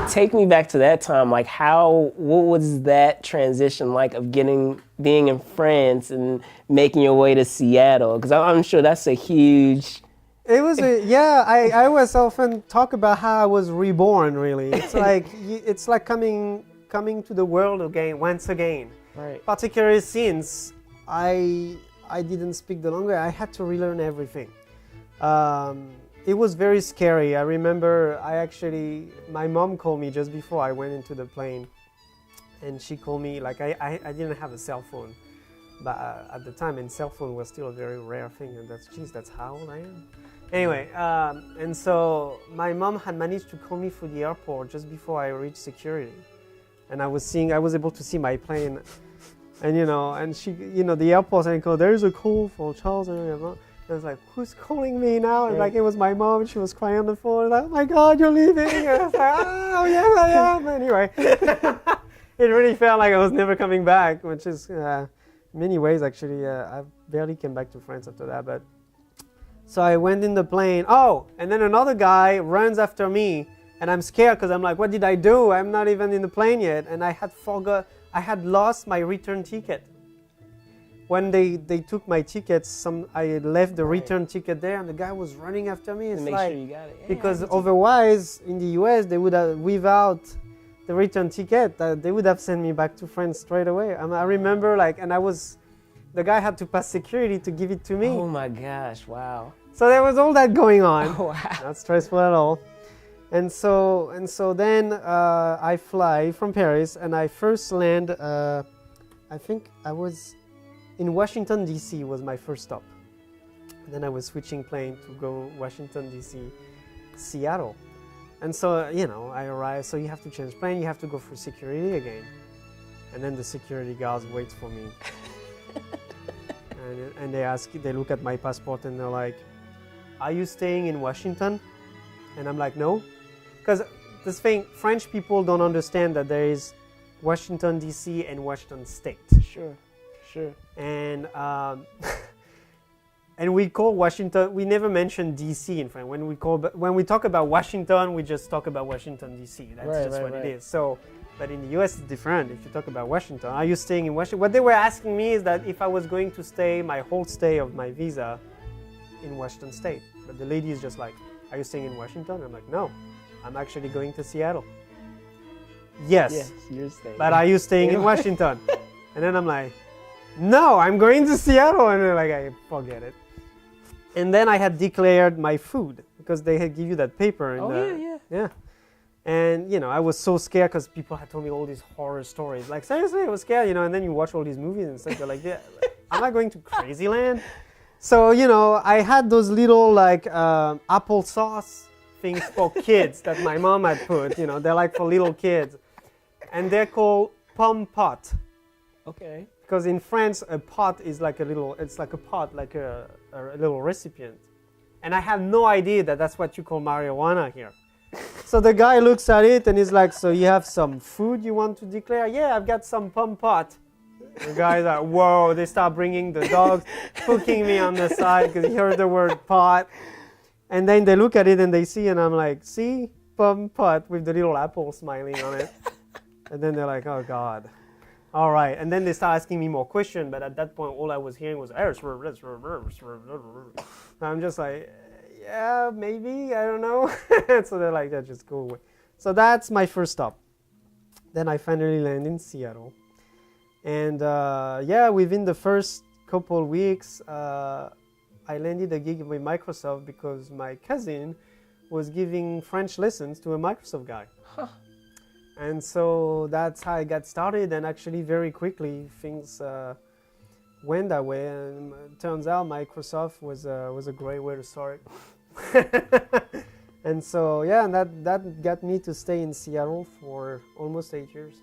take me back to that time. Like, what was that transition like of being in France and making your way to Seattle? Because I'm sure that's a huge... It was I always often talk about how I was reborn, really. It's like coming to the world again, once again. Right. Particularly since I didn't speak the language, I had to relearn everything. It was very scary. I remember my mom called me just before I went into the plane, and she called me, like I didn't have a cell phone, but at the time, and cell phone was still a very rare thing, and that's how old I am. Anyway, and so my mom had managed to call me through the airport just before I reached security, and I was able to see my plane, and and she, the airport, and I go, there's a call for Charles-Henri Avelange. I was like, who's calling me now? And like, it was my mom. She was crying on the phone. Like, oh my God, you're leaving. And I was like, oh yes, I am. Anyway, it really felt like I was never coming back, which is in many ways actually. I barely came back to France after that. But so I went in the plane. Oh, and then another guy runs after me, and I'm scared because I'm like, what did I do? I'm not even in the plane yet, and I had lost my return ticket. When they took my tickets, I left the return ticket there, and the guy was running after me. It's make like, sure you got it. Yeah, because otherwise, in the US, they would have, without the return ticket, they would have sent me back to France straight away. I remember, the guy had to pass security to give it to me. Oh my gosh! Wow. So there was all that going on. Oh, wow. Not stressful at all. And so then I fly from Paris, and I first land. I think I was in Washington, D.C. was my first stop. And then I was switching plane to go Washington, D.C., Seattle. And so, I arrived, so you have to change plane, you have to go through security again. And then the security guards wait for me. and they look at my passport and they're like, are you staying in Washington? And I'm like, no. Because this thing, French people don't understand that there is Washington, D.C. and Washington State. Sure. And and we call Washington. We never mention D.C. in France. When we talk about Washington, we just talk about Washington D.C. That's just what it is. So, but in the U.S. it's different. If you talk about Washington, are you staying in Washington? What they were asking me is that if I was going to stay my whole stay of my visa in Washington State. But the lady is just like, are you staying in Washington? I'm like, no, I'm actually going to Seattle. Yes, you're staying. But are you staying in Washington? And then I'm like, no, I'm going to Seattle. And they're like, I forget it. And then I had declared my food because they had give you that paper. Yeah. And, I was so scared because people had told me all these horror stories. Like, seriously, I was scared, and then you watch all these movies and stuff. You're like, yeah, am I going to crazy land? So, I had those little, applesauce things for kids that my mom had put. They're like for little kids. And they're called pomme pot. Okay. Because in France, a pot is like a little recipient. And I had no idea that that's what you call marijuana here. So the guy looks at it and he's like, so you have some food you want to declare? Yeah, I've got some pomme pot. The guy's like, whoa, they start bringing the dogs, hooking me on the side because he heard the word pot. And then they look at it and they see, and I'm like, see, pomme pot with the little apple smiling on it. And then they're like, oh, God. All right. And then they start asking me more questions, but at that point, all I was hearing was, I'm just like, yeah, maybe, I don't know. So they're like, just go away. So that's my first stop. Then I finally land in Seattle. And within the first couple weeks, I landed a gig with Microsoft because my cousin was giving French lessons to a Microsoft guy. Huh. And so that's how I got started, and actually very quickly things went that way, and it turns out Microsoft was a great way to start. And so and that got me to stay in Seattle for almost 8 years.